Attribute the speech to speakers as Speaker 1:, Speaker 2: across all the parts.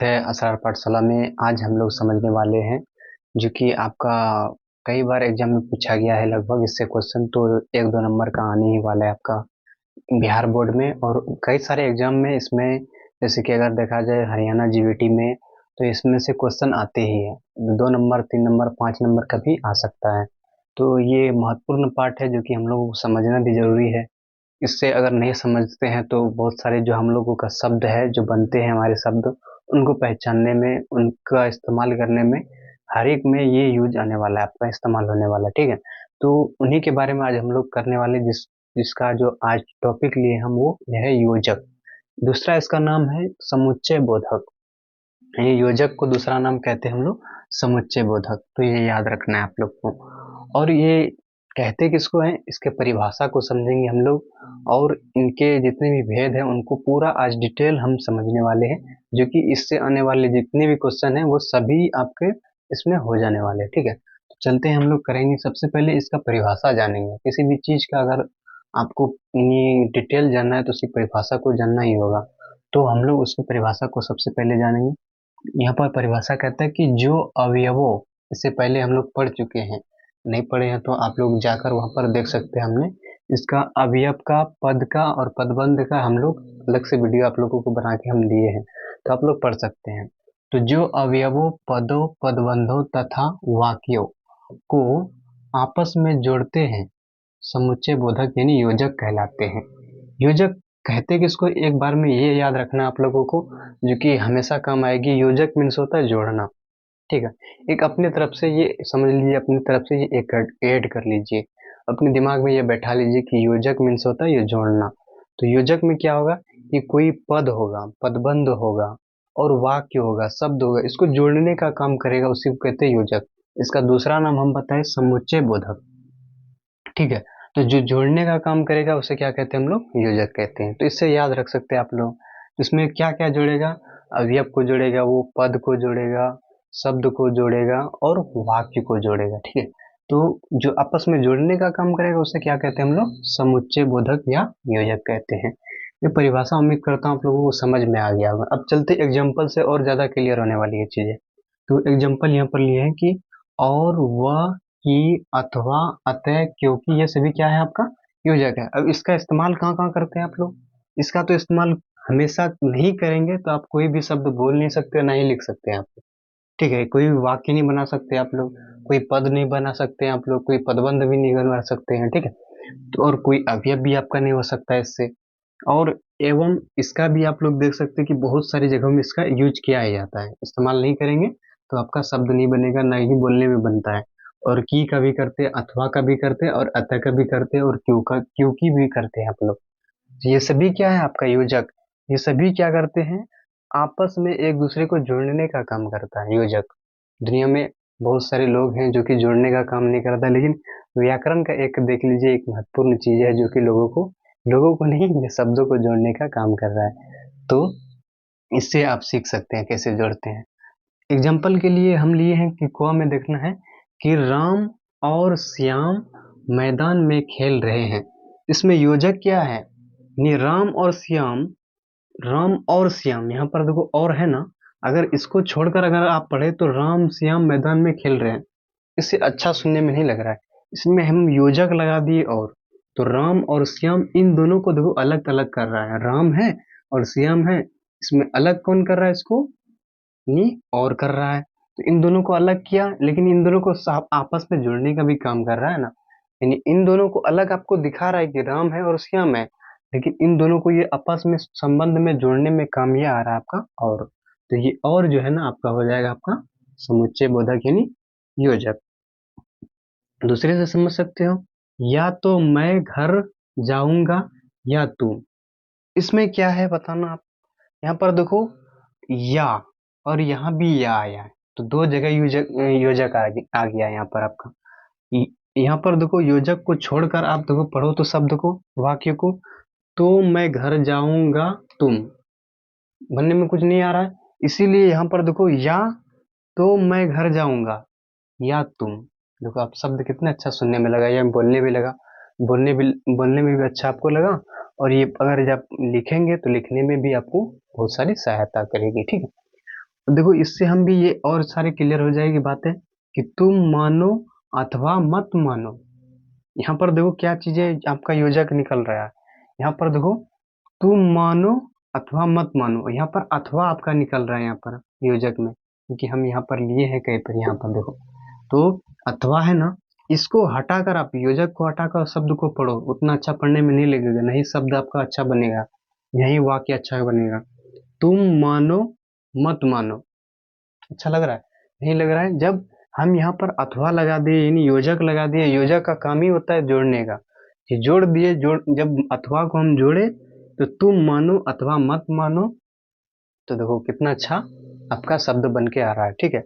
Speaker 1: असरार पाठशाला में आज हम लोग समझने वाले हैं जो कि आपका कई बार एग्जाम में पूछा गया है। लगभग इससे क्वेश्चन तो 1-2 नंबर का आने ही वाला है आपका बिहार बोर्ड में, और कई सारे एग्जाम में इसमें जैसे कि अगर देखा जाए हरियाणा जीबीटी में, तो इसमें से क्वेश्चन आते ही है। 2 नंबर, 3 नंबर, 5 नंबर का भी आ सकता है। तो ये महत्वपूर्ण पार्ट है जो कि हम लोगों को समझना भी जरूरी है। इससे अगर नहीं समझते हैं तो बहुत सारे जो हम लोगों का शब्द है, जो बनते हैं हमारे शब्द, उनको पहचानने में, उनका इस्तेमाल करने में, हर एक में ये यूज आने वाला है, आपका इस्तेमाल होने वाला है। ठीक है, तो उन्हीं के बारे में आज हम लोग करने वाले, जिसका जो आज टॉपिक लिए हम, वो यह है योजक। दूसरा इसका नाम है समुच्चय बोधक। ये योजक को दूसरा नाम कहते हैं हम लोग समुच्चय बोधक, तो ये याद रखना है आप लोग को। और ये कहते किसको हैं, इसके परिभाषा को समझेंगे हम लोग, और इनके जितने भी भेद हैं उनको पूरा आज डिटेल हम समझने वाले हैं, जो कि इससे आने वाले जितने भी क्वेश्चन हैं वो सभी आपके इसमें हो जाने वाले हैं। ठीक है, तो चलते हैं, हम लोग करेंगे सबसे पहले इसका परिभाषा जानेंगे। किसी भी चीज का अगर आपको डिटेल जानना है तो उसकी परिभाषा को जानना ही होगा। तो हम लोग उसकी परिभाषा को सबसे पहले जानेंगे। यहाँ पर परिभाषा कहता है कि जो अवयवों, इससे पहले हम लोग पढ़ चुके हैं, नहीं पढ़े हैं तो आप लोग जाकर वहां पर देख सकते हैं। हमने इसका अवयव का, पद का और पदबंध का हम लोग अलग से वीडियो आप लोगों को बना के हम दिए हैं, तो आप लोग पढ़ सकते हैं। तो जो अवयवों, पदों, पदबंधों तथा वाक्यों को आपस में जोड़ते हैं, समुच्चय बोधक यानी योजक कहलाते हैं। योजक कहते किसको, एक बार में ये याद रखना आप लोगों को, जो कि हमेशा काम आएगी। योजक मीन्स होता है जोड़ना। ठीक है, एक अपने तरफ से ये समझ लीजिए, अपनी तरफ से ये एक ऐड कर लीजिए, अपने दिमाग में ये बैठा लीजिए कि योजक मीन्स होता है ये जोड़ना। तो योजक में क्या होगा कि कोई पद होगा, पदबंध होगा और वाक्य होगा, शब्द होगा, इसको जोड़ने का काम करेगा, उसी को कहते हैं योजक। इसका दूसरा नाम हम बताएं समुच्चय बोधक। ठीक है, तो जो जोड़ने का काम करेगा उसे क्या कहते हैं हम लोग, योजक कहते हैं। तो इससे याद रख सकते हैं आप लोग। तो इसमें क्या क्या जोड़ेगा, अवयव को जोड़ेगा, वो पद को जोड़ेगा, शब्द को जोड़ेगा और वाक्य को जोड़ेगा। ठीक है, तो जो आपस में जोड़ने का काम करेगा उसे क्या कहते हैं हम लोग, समुच्चय बोधक या योजक कहते हैं। ये परिभाषा उम्मीद करता हूँ आप लोगों को समझ में आ गया होगा। अब चलते एग्जाम्पल से, और ज्यादा क्लियर होने वाली है चीजें। तो एग्जाम्पल यहाँ पर लिए हैं कि और, वह, कि, अथवा, अतः, क्योंकि, ये सभी क्या है आपका योजक है। अब इसका इस्तेमाल कहाँ कहाँ करते हैं आप लोग, इसका तो इस्तेमाल हमेशा नहीं करेंगे तो आप कोई भी शब्द बोल नहीं सकते, ना ही लिख सकते हैं आप। ठीक है, कोई भी वाक्य नहीं बना सकते आप लोग, कोई पद नहीं बना सकते हैं आप लोग, कोई पदबंध भी नहीं बना सकते हैं। ठीक है, तो और कोई अवयव भी आपका नहीं हो सकता है इससे। और एवं इसका भी आप लोग देख सकते हैं कि बहुत सारी जगहों में इसका यूज किया ही जाता है। इस्तेमाल नहीं करेंगे तो आपका शब्द नहीं बनेगा, ना ही बोलने में बनता है। और की का भी करते हैं, अथवा का भी करते हैं, और अतः का भी करते हैं, और क्यों की भी करते हैं आप लोग। तो ये सभी क्या है आपका योजक। ये सभी क्या करते हैं, आपस में एक दूसरे को जोड़ने का काम करता है योजक। दुनिया में बहुत सारे लोग हैं जो कि जोड़ने का काम नहीं करता, लेकिन व्याकरण का एक देख लीजिए, एक महत्वपूर्ण चीज है जो कि लोगों को नहीं, ये शब्दों को जोड़ने का काम कर रहा है। तो इससे आप सीख सकते हैं कैसे जोड़ते हैं। एग्जाम्पल के लिए हम लिए हैं कि कुआ में देखना है कि राम और श्याम मैदान में खेल रहे हैं। इसमें योजक क्या है, नहीं, राम और श्याम, यहाँ पर देखो और है ना, अगर इसको छोड़कर अगर आप पढ़े तो राम श्याम मैदान में खेल रहे हैं, इससे अच्छा सुनने में नहीं लग रहा है। इसमें हम योजक लगा दिए और, तो राम और श्याम इन दोनों को देखो अलग अलग कर रहा है, राम है और श्याम है, इसमें अलग कौन कर रहा है इसको, नी और कर रहा है। तो इन दोनों को अलग किया, लेकिन इन दोनों को आपस में जोड़ने का भी काम कर रहा है ना। यानी इन दोनों को अलग आपको दिखा रहा है कि राम है और श्याम है, लेकिन इन दोनों को ये आपस में संबंध में जोड़ने में काम ये आ रहा है आपका और। तो ये और जो है ना आपका हो जाएगा आपका समुच्चय बोधक यानी योजक। दूसरे से समझ सकते हो, या तो मैं घर जाऊंगा या तू। इसमें क्या है बताना आप। यहाँ पर देखो या, और यहाँ भी या आया है, तो दो जगह योजक योजक आ गया यहाँ पर आपका। यहाँ पर देखो योजक को छोड़कर आप देखो पढ़ो तो शब्द को, वाक्य को, तो मैं घर जाऊंगा तुम, बनने में कुछ नहीं आ रहा है। इसीलिए यहाँ पर देखो या तो मैं घर जाऊंगा या तुम, देखो आप शब्द कितना अच्छा सुनने में लगा, या बोलने भी लगा, बोलने में भी अच्छा आपको लगा। और ये अगर जब लिखेंगे तो लिखने में भी आपको बहुत सारी सहायता करेगी। ठीक है, तो देखो इससे हम भी ये और सारे क्लियर हो जाएगी बातें कि तुम मानो अथवा मत मानो। यहाँ पर देखो क्या चीजें आपका योजक निकल रहा है। यहाँ पर देखो तुम मानो अथवा मत मानो, यहाँ पर अथवा आपका निकल रहा है यहाँ पर योजक में, क्योंकि हम यहाँ पर लिए हैं कहीं पर। यहाँ पर देखो तो अथवा है ना, इसको हटाकर आप योजक को हटाकर शब्द को पढ़ो, उतना अच्छा पढ़ने में नहीं लगेगा, नहीं शब्द आपका अच्छा बनेगा, यही वाक्य अच्छा बनेगा। तुम मानो मत मानो, अच्छा लग रहा है? नहीं लग रहा है? जब हम यहाँ पर अथवा लगा दिए यानी योजक लगा दिए, योजक का काम ही होता है जोड़ने का, ये जोड़ दिए, जब अथवा को हम जोड़े तो तुम मानो अथवा मत मानो, तो देखो कितना अच्छा आपका शब्द बन के आ रहा है। ठीक है,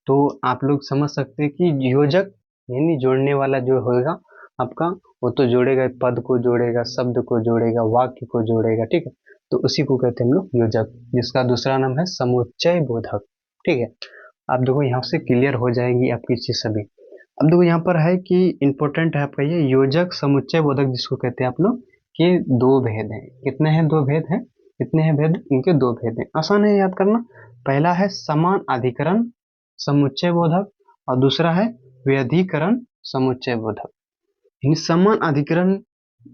Speaker 1: तो आप लोग समझ सकते हैं कि योजक यानी जोड़ने वाला जो होगा आपका, वो तो जोड़ेगा, पद को जोड़ेगा, शब्द को जोड़ेगा, वाक्य को जोड़ेगा। ठीक है, तो उसी को कहते हैं हम लोग योजक, जिसका दूसरा नाम है समुच्चय बोधक। ठीक है, आप देखो यहाँ से क्लियर हो जाएगी आपकी चीज सभी। अब देखो यहाँ पर है कि इंपॉर्टेंट है आपका ये योजक समुच्चय बोधक जिसको कहते हैं आप लोग, कि दो भेद हैं। कितने हैं? दो भेद हैं। कितने हैं भेद? इनके दो भेद हैं, आसान है याद करना। पहला है समान अधिकरण समुच्चय बोधक और दूसरा है व्यधिकरण समुच्चय बोधक। इन समान अधिकरण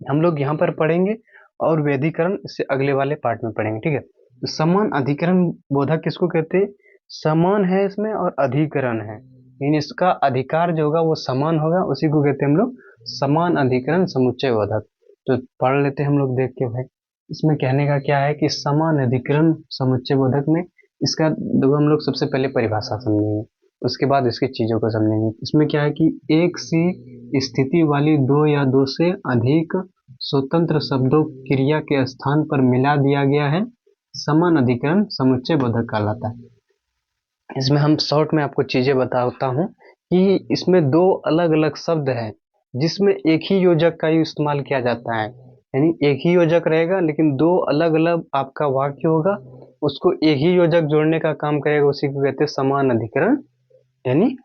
Speaker 1: हम लोग यहाँ पर पढ़ेंगे और व्यधिकरण इससे अगले वाले पार्ट में पढ़ेंगे। ठीक है, तो समान अधिकरण बोधक किसको कहते हैं? समान है इसमें और अधिकरण है, यानी इसका अधिकार जो होगा वो समान होगा, उसी को कहते हैं हम लोग समान अधिकरण समुच्चय बोधक। तो पढ़ लेते हैं हम लोग देख के भाई, इसमें कहने का क्या है कि समान अधिकरण समुच्चय बोधक में इसका देखो हम लोग सबसे पहले परिभाषा समझेंगे, उसके बाद इसकी चीजों को समझेंगे। इसमें क्या है कि एक सी स्थिति वाली दो या दो से अधिक स्वतंत्र शब्दों क्रिया के स्थान पर मिला दिया गया है, समान अधिकरण समुच्चय बोधक कहलाता है। इसमें हम शॉर्ट में आपको चीजें बताता हूँ कि इसमें दो अलग अलग शब्द हैं जिसमें एक ही योजक का ही इस्तेमाल किया जाता है, यानी एक ही योजक रहेगा लेकिन दो अलग अलग आपका वाक्य होगा, उसको एक ही योजक जोड़ने का काम करेगा, उसी को कहते हैं समान अधिकरण, यानी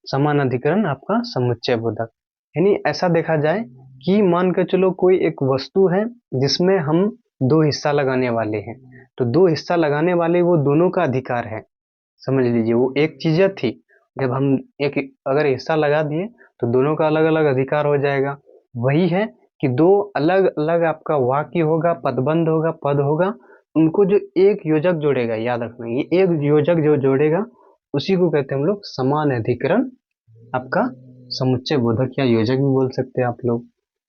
Speaker 1: समान अधिकरण आपका समुच्चय बोधक। यानी ऐसा देखा जाए कि मान के चलो कोई एक वस्तु है जिसमें हम दो हिस्सा लगाने वाले हैं, तो दो हिस्सा लगाने वाले वो दोनों का अधिकार है। समझ लीजिए वो एक चीज थी, जब हम एक अगर हिस्सा लगा दिए तो दोनों का अलग अलग अधिकार हो जाएगा। वही है कि दो अलग अलग आपका वाक्य होगा, पदबंध होगा, पद होगा, उनको जो एक योजक जोड़ेगा, याद रखना ये एक योजक जो जोड़ेगा उसी को कहते हैं हम लोग समान अधिकरण आपका समुच्चय बोधक, या योजक भी बोल सकते हैं आप लोग।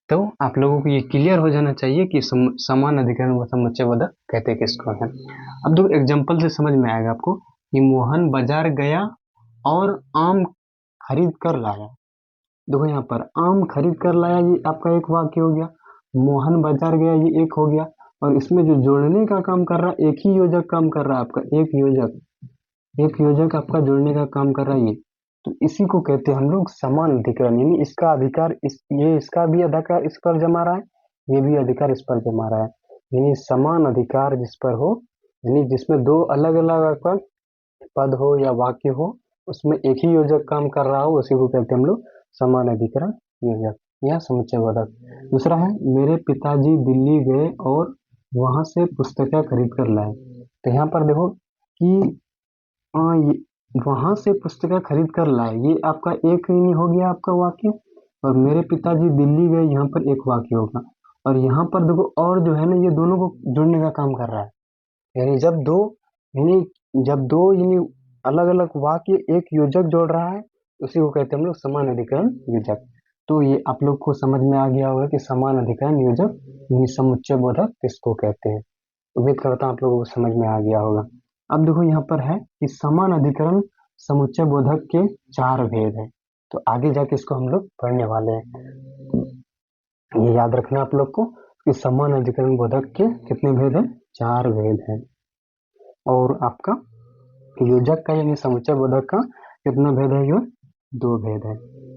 Speaker 1: तो आप लोगों को ये क्लियर हो जाना चाहिए कि समान अधिकरण व समुच्चय बोधक कहते किसको है। अब दो एग्जांपल से समझ में आएगा आपको कि मोहन बाजार गया और आम खरीद कर लाया। देखो यहाँ पर आम खरीद कर लाया, ये आपका एक वाक्य हो गया। मोहन बाजार गया, ये एक हो गया। और इसमें जो जोड़ने का काम कर रहा है, एक ही योजक काम कर रहा है आपका, एक योजक आपका जोड़ने का काम कर रहा है ये, तो इसी को कहते हैं हम लोग समान अधिकरण, यानी इसका अधिकार ये इसका भी अधिकार इस पर जमा रहा है, ये भी अधिकार इस पर जमा रहा है, यानी समान अधिकार जिस पर हो, यानी जिसमें दो अलग अलग आपका पद हो या वाक्य हो, उसमें एक ही योजक काम कर रहा हो, उसी को कहते हैं हम लोग समान अधिकरण योजक या समुच्चय बोधक। दूसरा है मेरे पिताजी दिल्ली गए और वहां से पुस्तकें खरीद कर लाए। तो यहाँ पर देखो कि वहां से पुस्तकें खरीद कर लाए, ये आपका एक नहीं हो गया आपका वाक्य, और मेरे पिताजी दिल्ली गए यहाँ पर एक वाक्य होगा। और यहाँ पर देखो और जो है ना, ये दोनों को जोड़ने का काम कर रहा है, यानी यानी जब दो यानी अलग अलग वाक्य एक योजक जोड़ रहा है, उसी को कहते हैं हम लोग समान अधिकरण योजक। तो ये आप लोग को समझ में आ गया होगा कि समान अधिकरण योजक यानी समुच्चय बोधक किसको कहते हैं। उम्मीद करता हूँ आप लोगों को समझ में आ गया होगा। अब देखो यहाँ पर है कि समान अधिकरण समुच्चय बोधक के चार भेद हैं, तो आगे जाके इसको हम लोग पढ़ने वाले हैं। ये याद रखना आप लोग को कि समान अधिकरण बोधक के कितने भेद हैं? चार भेद हैं। और आपका योजक का यानी समुच्चय बोधक का कितना भेद है? यो दो भेद है।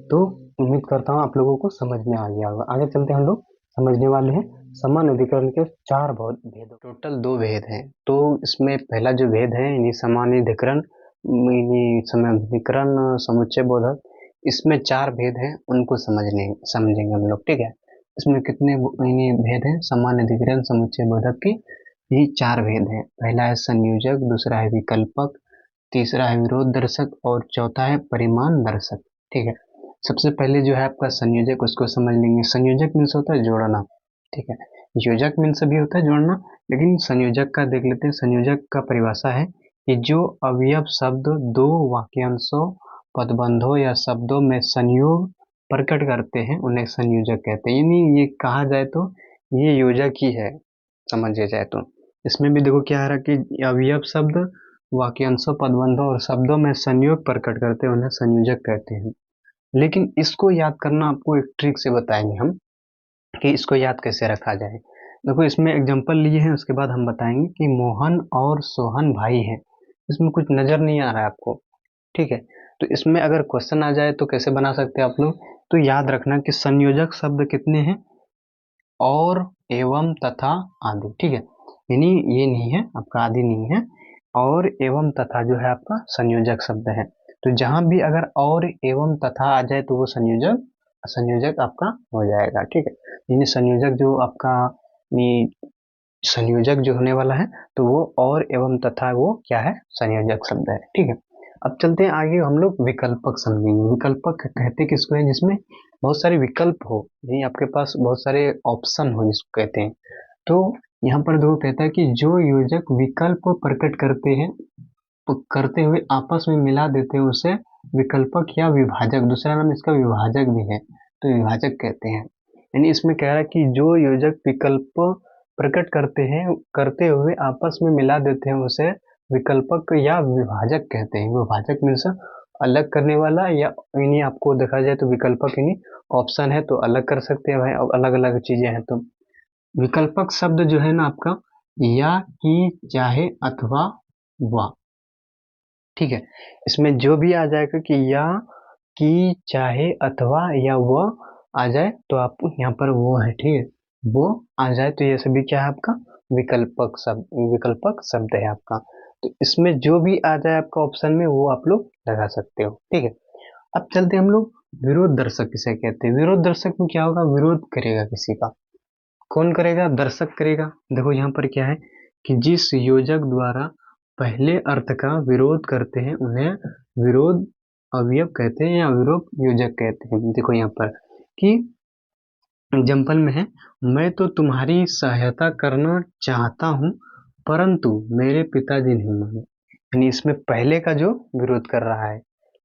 Speaker 1: तो उम्मीद करता हूँ आप लोगों को समझ में आ गया होगा। आगे चलते हैं हम लोग समझने वाले हैं समान अधिकरण के चार भेद, टोटल दो भेद हैं। तो इसमें पहला जो भेद है यानी समान अधिकरण समुच्चय बोधक, इसमें चार भेद हैं, उनको समझेंगे हम लोग। ठीक है, इसमें कितने यानी भेद हैं? समान अधिकरण समुच्चय बोधक के ये चार भेद हैं। पहला है संयोजक, दूसरा है विकल्पक, तीसरा है विरोध दर्शक और चौथा है परिमाण दर्शक। ठीक है, सबसे पहले जो है आपका संयोजक, उसको समझ लेंगे। संयोजक मीन्स होता है जोड़ना। ठीक है, योजक मीन्स भी होता है जोड़ना, लेकिन संयोजक का देख लेते हैं। संयोजक का परिभाषा है कि जो अवयव शब्द दो वाक्यांशों, पदबंधों या शब्दों में संयोग प्रकट करते हैं उन्हें संयोजक कहते हैं। यानी ये कहा जाए तो ये योजक ही है, समझे जाए तो। इसमें भी देखो क्या आ रहा है कि अवयव शब्द वाक्यांशों, पदबंधों और शब्दों में संयोग प्रकट करते हैं उन्हें संयोजक कहते हैं। लेकिन इसको याद करना आपको एक ट्रिक से बताएंगे हम कि इसको याद कैसे रखा जाए। देखो इसमें एग्जांपल लिए हैं, उसके बाद हम बताएंगे कि मोहन और सोहन भाई हैं। इसमें कुछ नजर नहीं आ रहा है आपको। ठीक है, तो इसमें अगर क्वेश्चन आ जाए तो कैसे बना सकते हैं आप लोग। तो याद रखना कि संयोजक शब्द कितने हैं, और, एवं, तथा, आदि। ठीक है, यानी ये नहीं है आपका, आदि नहीं है, और एवं तथा जो है आपका संयोजक शब्द है। तो जहां भी अगर और एवं तथा आ जाए तो वो संयोजक संयोजक आपका हो जाएगा। ठीक है, यानी संयोजक जो आपका संयोजक जो होने वाला है तो वो और एवं तथा वो क्या है, संयोजक शब्द है। ठीक है, अब चलते हैं आगे, हम लोग विकल्पक समझेंगे। विकल्पक कहते किसको है, जिसमें बहुत सारे विकल्प हो, यानी आपके पास बहुत सारे ऑप्शन हो जिसको कहते हैं। तो यहाँ पर दो कहता है कि जो योजक विकल्प प्रकट करते हैं, करते हुए आपस में मिला देते हैं उसे विकल्पक या विभाजक, दूसरा नाम इसका विभाजक भी है, तो विभाजक कहते हैं। यानी इसमें कह रहा है कि जो योजक विकल्प प्रकट करते हैं, करते हुए आपस में मिला देते हैं उसे विकल्पक या विभाजक कहते हैं। विभाजक मीन्स अलग करने वाला, या इन्हीं आपको देखा जाए तो विकल्पक इन्हीं ऑप्शन है तो अलग कर सकते हैं भाई, अलग अलग चीजें हैं तो। विकल्पक शब्द जो है ना आपका या, की, चाहे, अथवा, व। ठीक है, इसमें जो भी आ जाएगा कि या, की, चाहे, अथवा या वो आ जाए तो आप यहाँ पर वो है। ठीक है, वो आ जाए तो ये सभी क्या है आपका विकल्पक शब्द, विकल्पक शब्द है आपका। तो इसमें जो भी आ जाए आपका ऑप्शन में वो आप लोग लगा सकते हो। ठीक है, अब चलते हैं हम लोग विरोध दर्शक किसे कहते हैं। विरोध दर्शक में क्या होगा, विरोध करेगा किसी का। कौन करेगा, दर्शक करेगा। देखो यहाँ पर क्या है कि जिस योजक द्वारा पहले अर्थ का विरोध करते हैं उन्हें विरोध अवयव कहते हैं या विरोध योजक कहते हैं। देखो यहाँ पर कि एग्जाम्पल में है, मैं तो तुम्हारी सहायता करना चाहता हूँ परंतु मेरे पिताजी नहीं माने। यानी इसमें पहले का जो विरोध कर रहा है,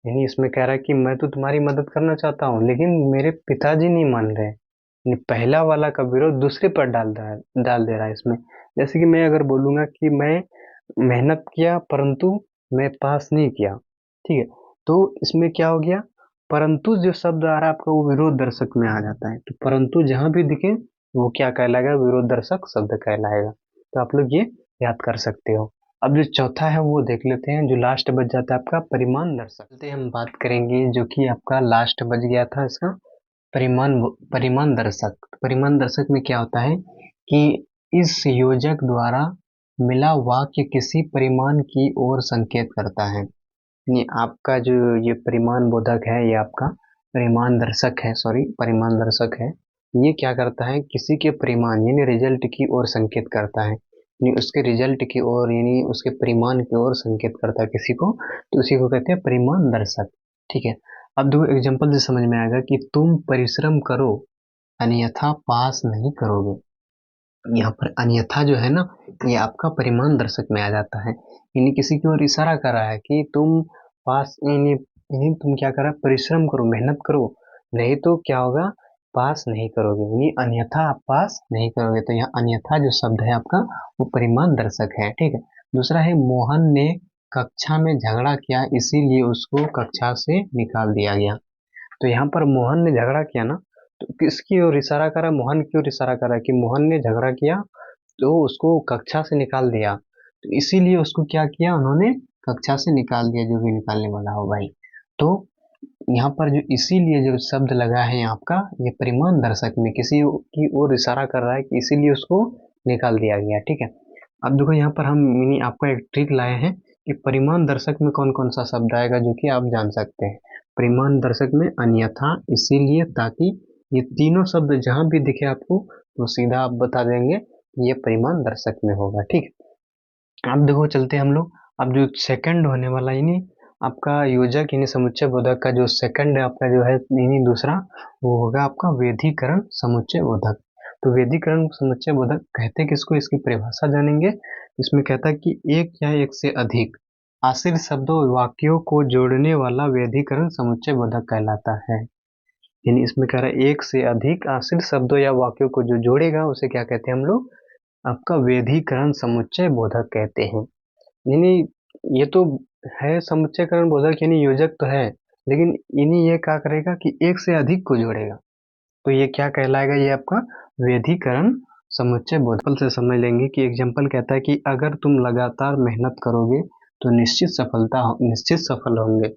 Speaker 1: यानी इसमें कह रहा है कि मैं तो तुम्हारी मदद करना चाहता हूँ लेकिन मेरे पिताजी नहीं मान रहे। यानी पहला वाला का विरोध दूसरे पर डाल दे रहा है इसमें। जैसे कि मैं अगर बोलूंगा कि मैं मेहनत किया परंतु मैं पास नहीं किया। ठीक है, तो इसमें क्या हो गया, परंतु जो शब्द आ रहा है आपका वो विरोध दर्शक में आ जाता है। तो परंतु जहां भी दिखे वो क्या कहलाएगा, विरोध दर्शक शब्द कहलाएगा। तो आप लोग ये याद कर सकते हो। अब जो चौथा है वो देख लेते हैं, जो लास्ट बच जाता है आपका परिमाण दर्शक। चलते हम बात करेंगे जो कि आपका लास्ट बच गया था इसका परिमाण परिमाण दर्शक। परिमाण दर्शक में क्या होता है कि इस योजक द्वारा मिला वाक्य किसी परिमाण की ओर संकेत करता है। यानी आपका जो ये परिमाण बोधक है, ये आपका परिमाण दर्शक है, सॉरी परिमाण दर्शक है। ये क्या करता है, किसी के परिमाण यानी रिजल्ट की ओर संकेत करता है, यानी उसके रिजल्ट की ओर यानी उसके परिमाण की ओर संकेत करता है किसी को, तो उसी को कहते हैं परिमाण दर्शक। ठीक है, अब दो एग्जांपल से समझ में आएगा कि तुम परिश्रम करो अन्यथा पास नहीं करोगे। यहाँ पर अन्यथा जो है ना, ये आपका परिमाण दर्शक में आ जाता है, यानी किसी की ओर इशारा कर रहा है कि तुम पास यानी तुम क्या कर रहा है, परिश्रम करो, मेहनत करो, नहीं तो क्या होगा, पास नहीं करोगे, यानी अन्यथा आप पास नहीं करोगे। तो यहाँ अन्यथा जो शब्द है आपका वो परिमाण दर्शक है। ठीक है, दूसरा है मोहन ने कक्षा में झगड़ा किया इसीलिए उसको कक्षा से निकाल दिया गया। तो यहाँ पर मोहन ने झगड़ा किया ना, तो किसकी ओर इशारा करा, मोहन की ओर इशारा करा कि मोहन ने झगड़ा किया तो उसको कक्षा से निकाल दिया, तो इसीलिए उसको क्या किया, उन्होंने कक्षा से निकाल दिया, जो भी निकालने वाला हो भाई। तो यहाँ पर जो इसीलिए जो शब्द लगा है यहाँ आपका, ये परिमाण दर्शक में किसी की ओर इशारा कर रहा है कि इसीलिए उसको निकाल दिया गया। ठीक है, अब देखो यहाँ पर हम मिनी आपका एक ट्रिक लाए हैं कि परिमाण दर्शक में कौन कौन सा शब्द आएगा जो कि आप जान सकते हैं। परिमाण दर्शक में अन्यथा, इसीलिए, ताकि, ये तीनों शब्द जहां भी दिखे आपको तो सीधा आप बता देंगे कि ये परिमाण दर्शक में होगा। ठीक है, अब देखो चलते हैं हम लोग अब जो सेकंड होने वाला यानी आपका योजक यानी समुच्चय बोधक का जो सेकंड आपका जो है यानी दूसरा, वो होगा आपका वेधीकरण समुच्चय बोधक। तो वेधीकरण समुच्चय बोधक कहते किसको, इसकी परिभाषा जानेंगे। इसमें कहता है कि एक या एक से अधिक आश्रित शब्दों वाक्यों को जोड़ने वाला वेधीकरण समुच्चय बोधक कहलाता है। यानी इसमें कह रहा है एक से अधिक आश्रित शब्दों या वाक्यों को जो जोड़ेगा उसे क्या कहते हैं हम लोग, आपका वेधीकरण समुच्चय बोधक कहते हैं। यानी ये तो है समुच्चयकरण बोधक यानी योजक तो है, लेकिन यानी ये क्या करेगा कि एक से अधिक को जोड़ेगा, तो ये क्या कहलाएगा, ये आपका वेधीकरण समुच्चय बोधक से समझ लेंगे। कि एग्जाम्पल कहता है कि अगर तुम लगातार मेहनत करोगे तो निश्चित सफल होंगे।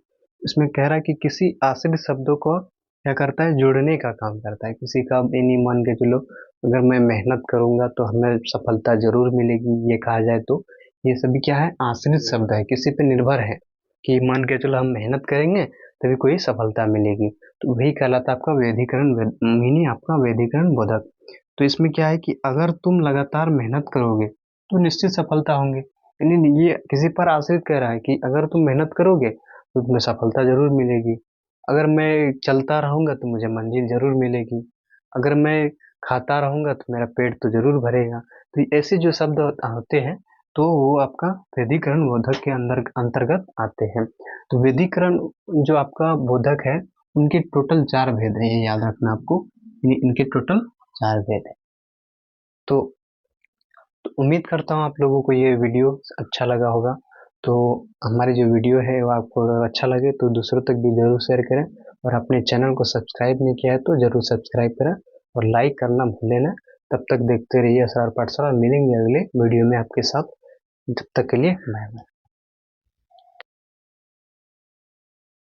Speaker 1: इसमें कह रहा है कि किसी आश्रित शब्दों को क्या करता है, जोड़ने का काम करता है। किसी का नहीं, मान के चलो अगर मैं मेहनत करूंगा तो हमें सफलता जरूर मिलेगी, ये कहा जाए तो ये सभी क्या है, आश्रित शब्द है, किसी पे निर्भर है कि मान के चलो हम मेहनत करेंगे तभी कोई सफलता मिलेगी, तो वही कहलाता है आपका वेधीकरण मीनी आपका वेधीकरण बोधक। तो इसमें क्या है कि अगर तुम लगातार मेहनत करोगे तो निश्चित सफलता होंगे, यानी ये किसी पर आश्रित कह रहा है कि अगर तुम मेहनत करोगे तो तुम्हें सफलता जरूर मिलेगी। अगर मैं चलता रहूंगा तो मुझे मंजिल जरूर मिलेगी। अगर मैं खाता रहूंगा तो मेरा पेट तो जरूर भरेगा। तो ऐसे जो शब्द होते हैं तो वो आपका वेधीकरण बोधक के अंदर अंतर्गत आते हैं। तो वेधीकरण जो आपका बोधक है उनके टोटल 4 भेद हैं, ये याद रखना आपको, इनके टोटल 4 भेद हैं। तो, तो उम्मीद करता हूँ आप लोगों को ये वीडियो अच्छा लगा होगा। तो हमारी जो वीडियो है वो आपको अगर अच्छा लगे तो दूसरों तक भी जरूर शेयर करें, और अपने चैनल को सब्सक्राइब नहीं किया है तो जरूर सब्सक्राइब करें और लाइक करना भूलें ना। तब तक देखते रहिए SR पाठशाला, मिलेंगे अगले वीडियो में आपके साथ। जब तक के लिए बाय बाय।